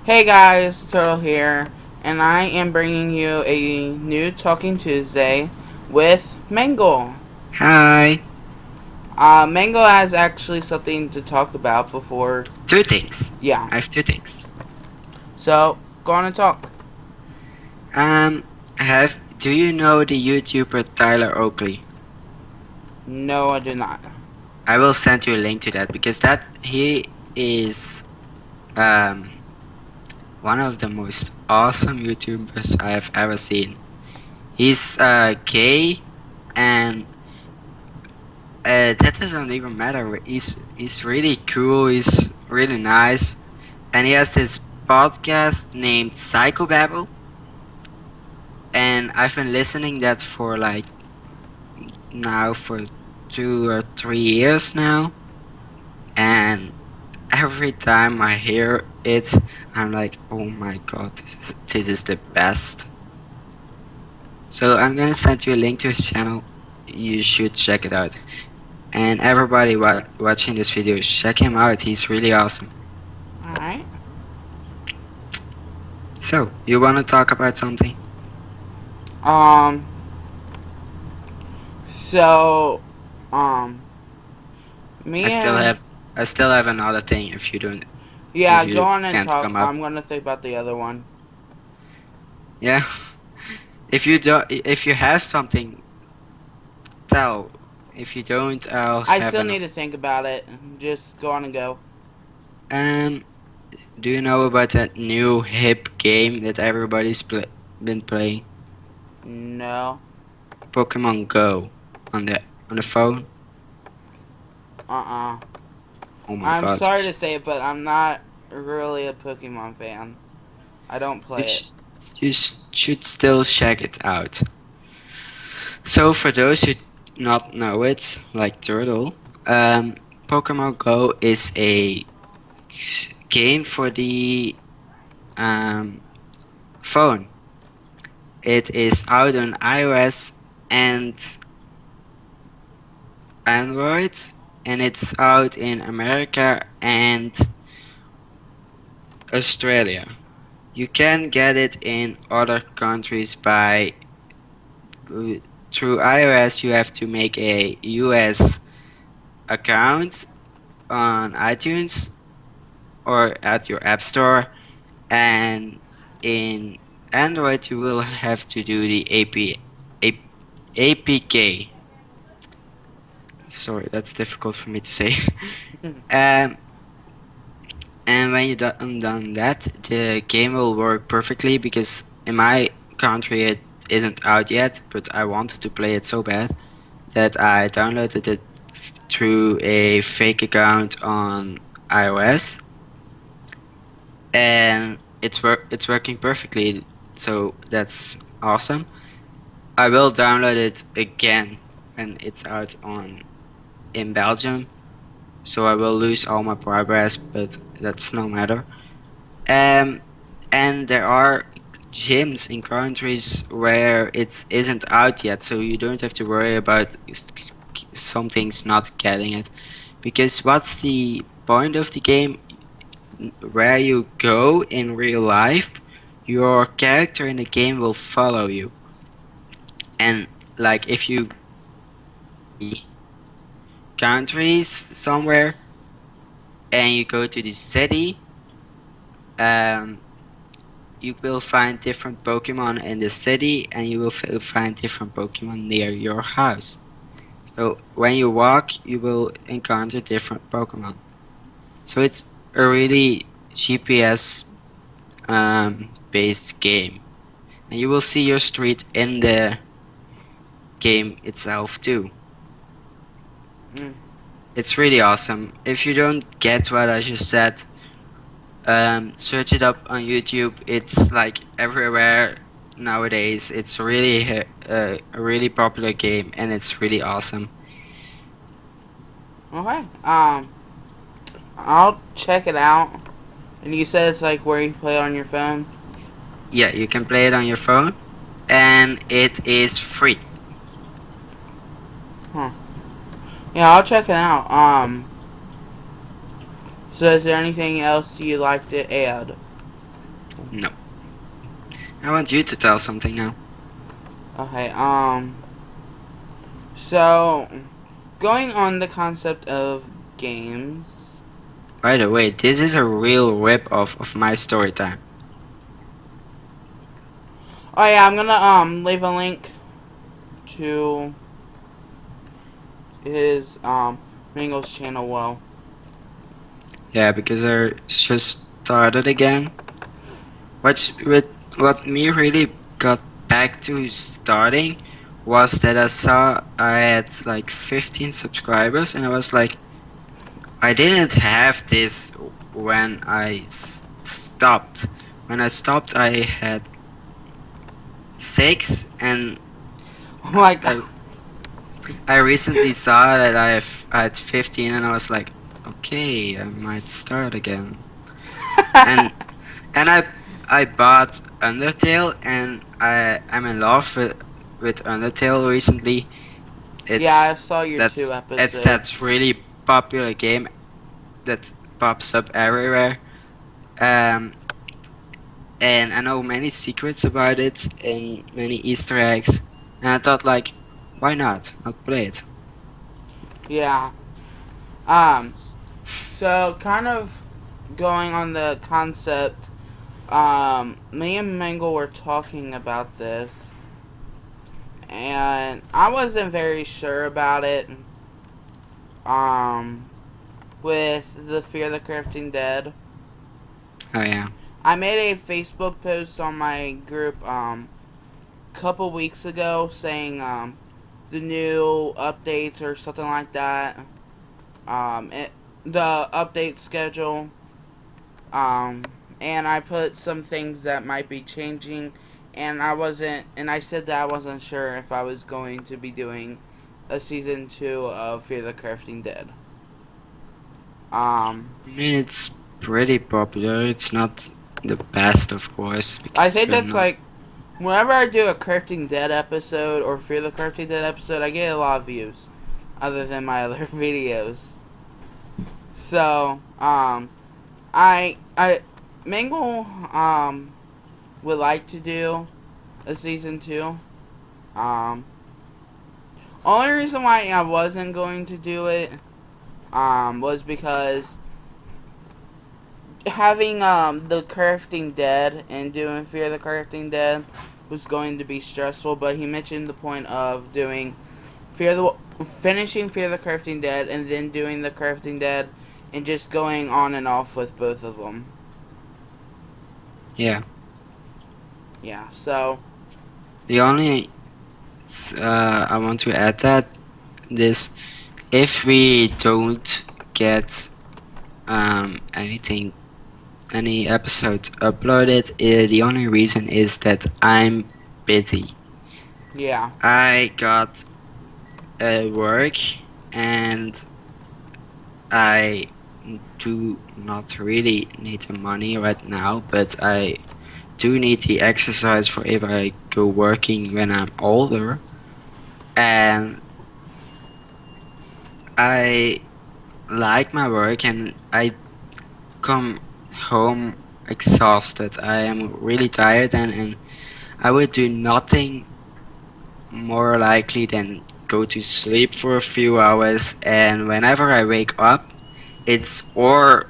Hey guys, Turtle here, and I am bringing you a new Talking Tuesday with Mangle. Hi. Mangle has actually something to talk about before, Two things. yeah. I have two things. So, go on and talk. Have do you know the YouTuber Tyler Oakley? No, I do not. I will send you a link to that because that he is um one of the most awesome YouTubers I have ever seen. He's gay and that doesn't even matter. He's really cool. He's really nice, and he has this podcast named Psychobabble, and I've been listening that for like now for 2 or 3 years now, and every time I hear it, I'm like, oh my god, this is the best. So I'm gonna send you a link to his channel. You should check it out. And everybody watching this video, check him out. He's really awesome. Alright. So you wanna talk about something? Um, so, um, I me still and, have I still have another thing if you don't if yeah, go you on and can't talk. come up. I'm gonna think about the other one. Yeah. If you have something, tell. If you don't, I'll I have still an. need to think about it. Just go on and go. Um, do you know about that new hip game that been playing? No. Pokemon Go on the phone. Uh-uh. Oh my I'm god, sorry to say it, but I'm not really a Pokemon fan. I don't you, play it. sh- should still check it out. So for those who not know it, like Turtle, Pokemon Go is a game for the um, phone. It is out on iOS and Android, and it's out in America and Australia. You can get it in other countries by through iOS. You have to make a US account on iTunes or at your app store, and in Android you will have to do the APK. Sorry, that's difficult for me to say. um, And when you done that, the game will work perfectly because in my country it isn't out yet, but I wanted to play it so bad that I downloaded it through a fake account on iOS, and it's working perfectly. So that's awesome. I will download it again when it's out on in Belgium, so I will lose all my progress, but that's no matter. Um, and there are gyms in countries where it isn't out yet, so you don't have to worry about some things not getting it. Because what's the point of the game? Where you go in real life, your character in the game will follow you. And like if you the countries somewhere and you go to the city, um, you will find different Pokemon in the city, and you will find different Pokemon near your house. So when you walk, you will encounter different Pokemon. So it's a really GPS based game, and you will see your street in the game itself too. Mm. It's really awesome. If you don't get what I just said, search it up on YouTube. It's like everywhere nowadays. It's really a really popular game, and it's really awesome. Okay. I'll check it out. And you said it's like where you play on your phone? Yeah, you can play it on your phone, and it is free. Huh. Yeah, I'll check it out. So is there anything else you'd like to add? No. I want you to tell something now. Okay, so going on the concept of games. By the way, this is a real rip-off of my story time. Oh yeah, I'm gonna leave a link to his Mangle's channel. Well, Yeah, because I just started again. What me really got back to starting was that I saw I had like 15 subscribers, and I was like, I didn't have this when I stopped. When I stopped, I had 6, and oh my god. I I recently saw that I had 15, and I was like, okay, I might start again. And and I bought Undertale, and I'm in love with Undertale recently. Yeah, I It's saw your two that's episodes. really popular game that pops up everywhere. Um, and I know many secrets about it and many Easter eggs. And I thought like, why not? I'll play it. Yeah. Um. So kind of going on the concept. Me and Mangle were talking about this, and I wasn't very sure about it. Um, with the Fear the Crafting Dead, Oh yeah. I made a Facebook post on my group couple weeks ago saying the new updates or something like that. The update schedule. And I put some things that might be changing, and I said that I wasn't sure if I was going to be doing a season 2 of Fear the Crafting Dead. Um, I mean, it's pretty popular. It's not the best, of course, I because think you're that's not. like whenever I do a Crafting Dead episode or Fear the Crafting Dead episode, I get a lot of views, other than my other videos. So, I Mangle would like to do a season 2. Um, Only reason why I wasn't going to do it was because having the Crafting Dead and doing Fear the Crafting Dead was going to be stressful. But he mentioned the point of doing finishing Fear the Crafting Dead and then doing the Crafting Dead and just going on and off with both of them. Yeah. Yeah. So The only I want to add that this if we don't get anything any episodes uploaded, the only reason is that I'm busy. yeah. I got work, and I do not really need the money right now, but I do need the exercise for if I go working when I'm older. And I like my work, and I come home exhausted. I am really tired, and I would do nothing more likely than go to sleep for a few hours, and whenever I wake up, it's or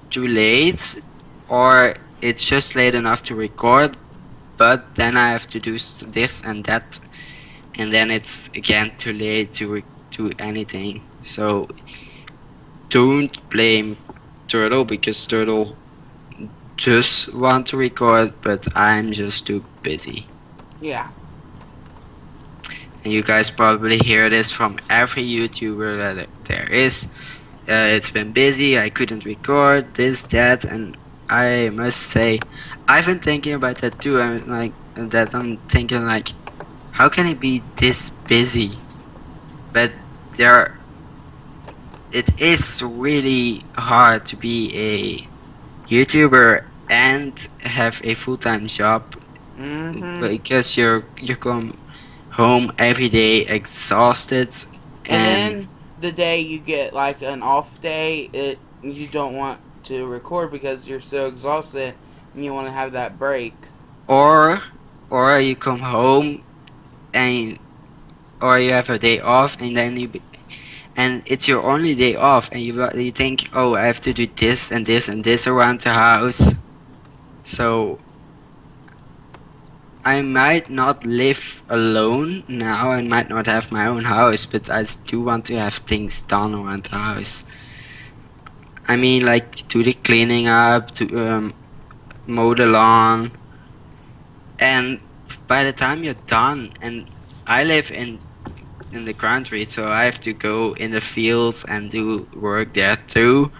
too late or it's just late enough to record, but then I have to do this and that, and then it's again too late to do anything. So don't blame Turtle, because Turtle just want to record, but I'm just too busy. Yeah. And you guys probably hear this from every YouTuber that there is. It's been busy, I couldn't record, this, that, and I must say, I've been thinking about that too. I'm thinking like, how can it be this busy? But there, it is really hard to be a YouTuber and have a full-time job, Mhm. because you come home every day exhausted, And and then the day you get like an off day, you don't want to record because you're so exhausted, and you want to have that break. or you come home and or you have a day off and then and it's your only day off and you think, oh, I have to do this and this and this around the house. So I might not live alone now. I might not have my own house, but I do want to have things done around the house. I mean, like do the cleaning up, to mow the lawn, and by the time you're done, and I live in the country, so I have to go in the fields and do work there too.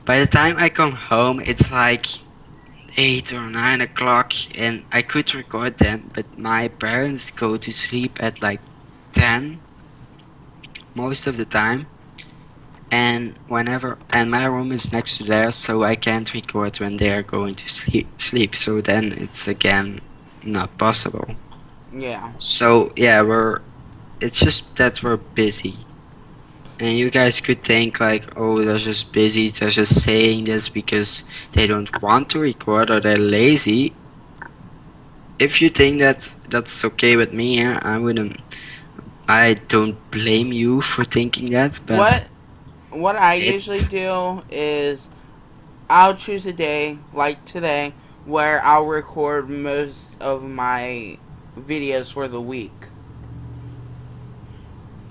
By the time I come home, it's like 8 or 9 o'clock, and I could record then, but my parents go to sleep at like 10 most of the time. And my room is next to theirs, so I can't record when they are going to sleep. So then it's again not possible. Yeah. So yeah, it's just that we're busy. And you guys could think like, oh, they're just busy, they're just saying this because they don't want to record or they're lazy. If you think that's okay with me, yeah, I don't blame you for thinking that, but What I usually it's do is I'll choose a day like today where I'll record most of my videos for the week.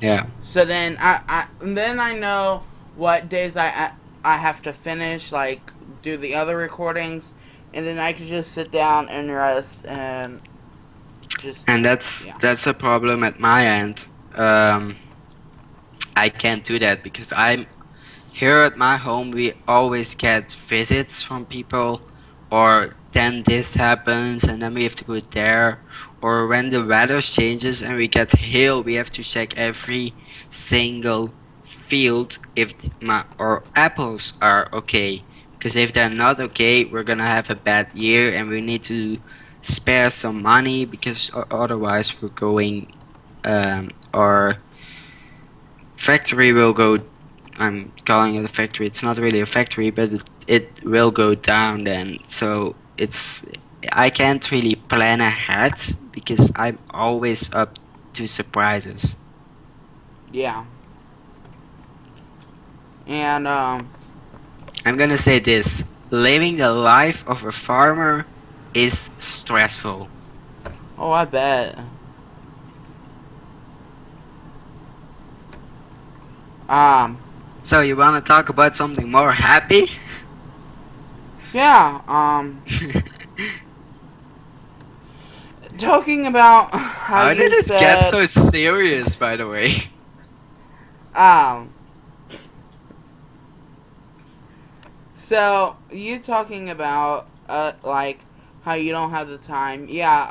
yeah. So then I know what days I have to finish, like do the other recordings, and then I can just sit down and rest and just And that's yeah. that's a problem at my end. Um, I can't do that because I'm here at my home. We always get visits from people, or then this happens and then we have to go there, or when the weather changes and we get hail, we have to check every single field if my our apples are okay. Because if they're not okay, we're gonna have a bad year and we need to spare some money because otherwise we're going our factory will go. I'm calling it a factory. It's not really a factory, but it will go down then. So I can't really plan ahead because I'm always up to surprises. Yeah. And I'm gonna say this: living the life of a farmer is stressful. oh, I bet. Um So you wanna talk about something more happy? yeah, talking about how How you did it get said so serious, by the way? um so you talking about like how you don't have the time. Yeah,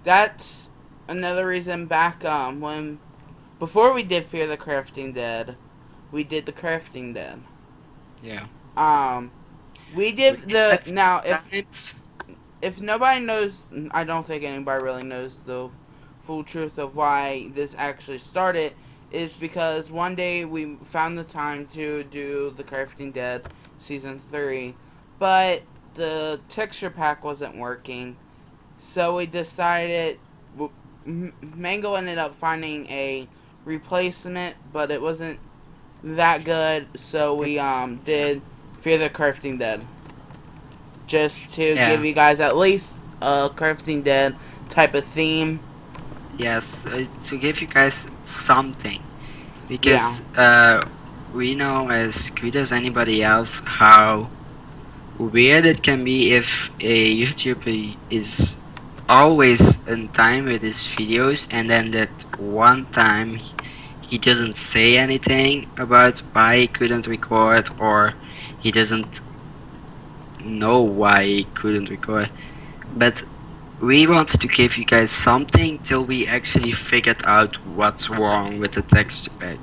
that's another reason back when before we did Fear the Crafting Dead, we did the Crafting Dead. Yeah. Um we We did the had now times. if nobody knows, I don't think anybody really knows the full truth of why this actually started, is because one day we found the time to do the Crafting Dead season 3, but the texture pack wasn't working, so we decided. Mango ended up finding a replacement, but it wasn't that good, so we did Fear the Crafting Dead just to Yeah. give you guys at least a Crafting Dead type of theme. Yes, to give you guys something, Yeah, because we know as good as anybody else how weird it can be if a YouTuber is always on time with his videos, and then that one time he doesn't say anything about why he couldn't record, or he doesn't know why he couldn't record. But we wanted to give you guys something till we actually figured out what's wrong with the texture pack.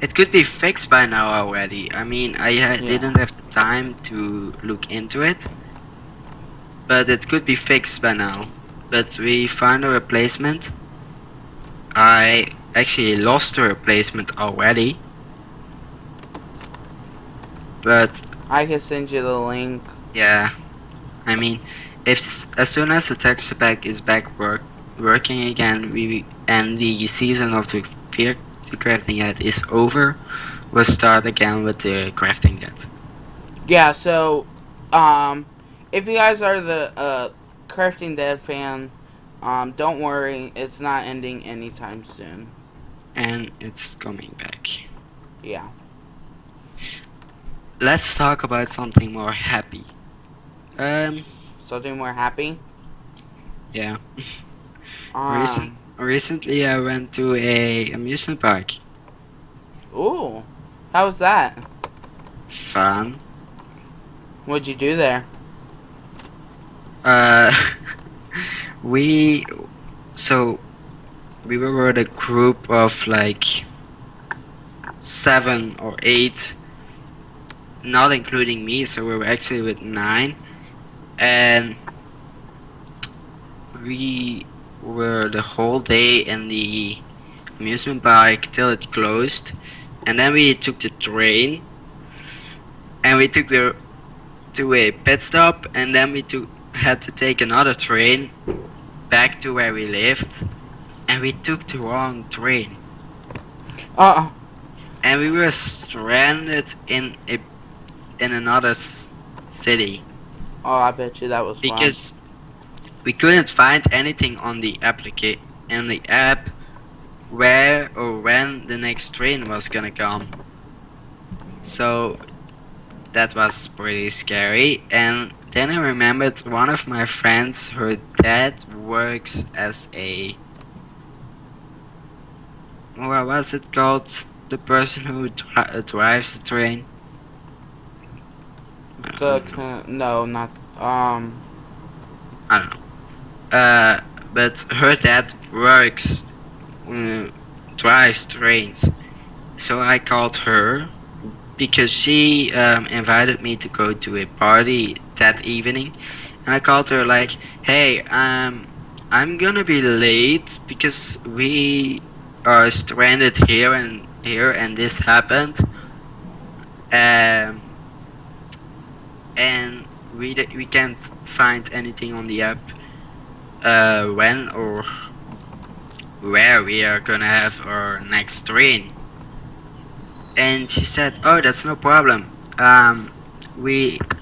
It could be fixed by now already. I mean, yeah. didn't have the time to look into it, but it could be fixed by now. But we found a replacement. I actually lost the replacement already, but I can send you the link. yeah. I mean, if as soon as the texture pack is working again, we and the season of the crafting net is over, we'll start again with the crafting net. Yeah, so um if you guys are the Crafting Dead fan, don't worry, it's not ending anytime soon. And it's coming back. Yeah. Let's talk about something more happy. Um, Something more happy. yeah. Um Recently, I went to a amusement park. Ooh. How was that? Fun. What'd you do there? Uh, we so we were with a group of like 7 or 8, not including me. So we were actually with 9, and we were the whole day in the amusement park till it closed, and then we took the train, and we took the to a pit stop, and then had to take another train back to where we lived, and we took the wrong train, Uh and we were stranded in another city oh, I bet you that was fun. because we couldn't find anything on the in the app where or when the next train was gonna come. So that was pretty scary. And then I remembered one of my friends, her dad works as a, what was it called? The person who drives the train. I don't know. No, not I don't know. But her dad works, uh, drives trains. So I called her because she invited me to go to a party that evening, and I called her like, "Hey, I'm gonna be late because we are stranded here, and this happened, um, and we can't find anything on the app, when or where we are gonna have our next train." And she said, "Oh, that's no problem.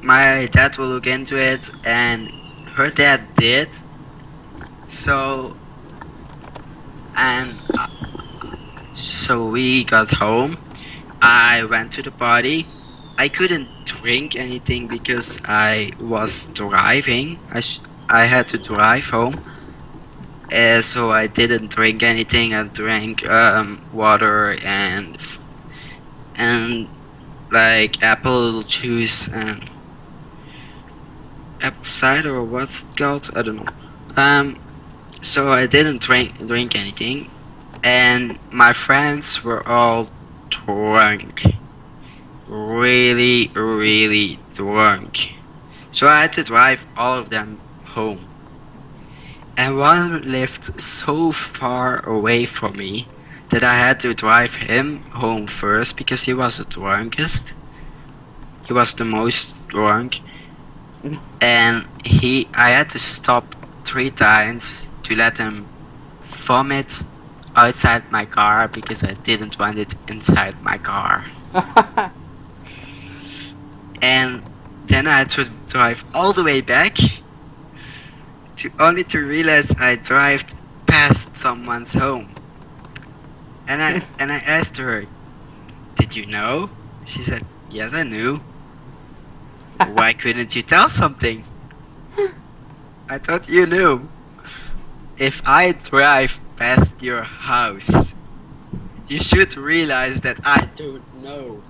My dad will look into it," and her dad did. So, and so we got home. I went to the party. I couldn't drink anything because I was driving. I had to drive home, so I didn't drink anything. I drank water and like apple juice and apple cider, or what's it called? I don't know. So I didn't drink anything, and my friends were all drunk, really drunk. So I had to drive all of them home, and one lived so far away from me that I had to drive him home first because he was the drunkest. He was the most drunk, and I had to stop 3 times to let him vomit outside my car because I didn't want it inside my car. And then I had to drive all the way back to only to realize I drove past someone's home. And I asked her, "Did you know?" She said, "Yes, I knew." "Why couldn't you tell something? I thought you knew." If I drive past your house, you should realize that I don't know.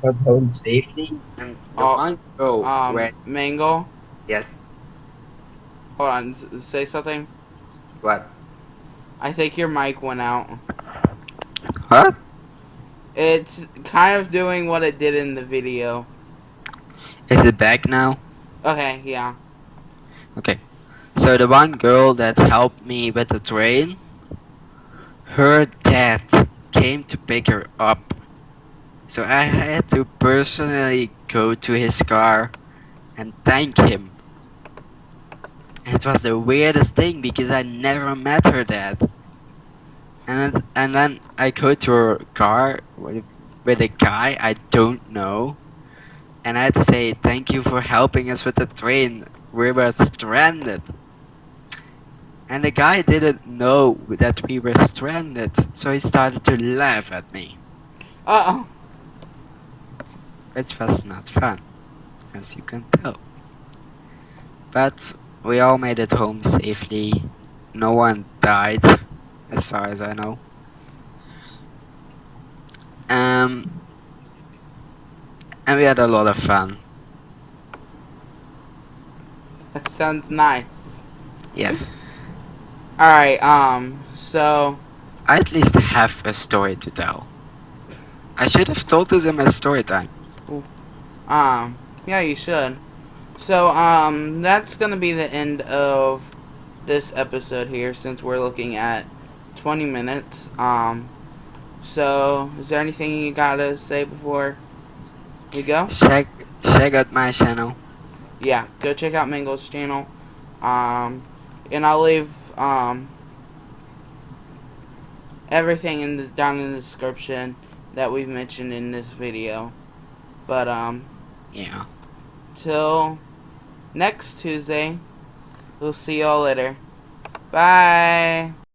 Got home safely, and the oh, one girl where Mango. yes, Hold on, say something. what? I think your mic went out. What? It's kind of doing what it did in the video. Is it back now? Okay, yeah. Okay. So the one girl that helped me with the train, her dad came to pick her up, So I had to personally go to his car and thank him. And it was the weirdest thing because I never met her dad. And then I go to her car with a guy I don't know, and I had to say thank you for helping us with the train. We were stranded. And the guy didn't know that we were stranded, so he started to laugh at me, Uh-oh. which was not fun, as you can tell. But we all made it home safely. No one died, as far as I know. Um, and we had a lot of fun. That sounds nice. Yes, Alright, so I at least have a story to tell. I should have told this in my story time. yeah, you should. So, that's gonna be the end of this episode here, since we're looking at 20 minutes. So, is there anything you gotta say before we go? Check out my channel. Yeah, go check out Mangle's channel. And I'll leave, everything down in the description that we've mentioned in this video. But, Yeah. till next Tuesday, we'll see y'all later. Bye!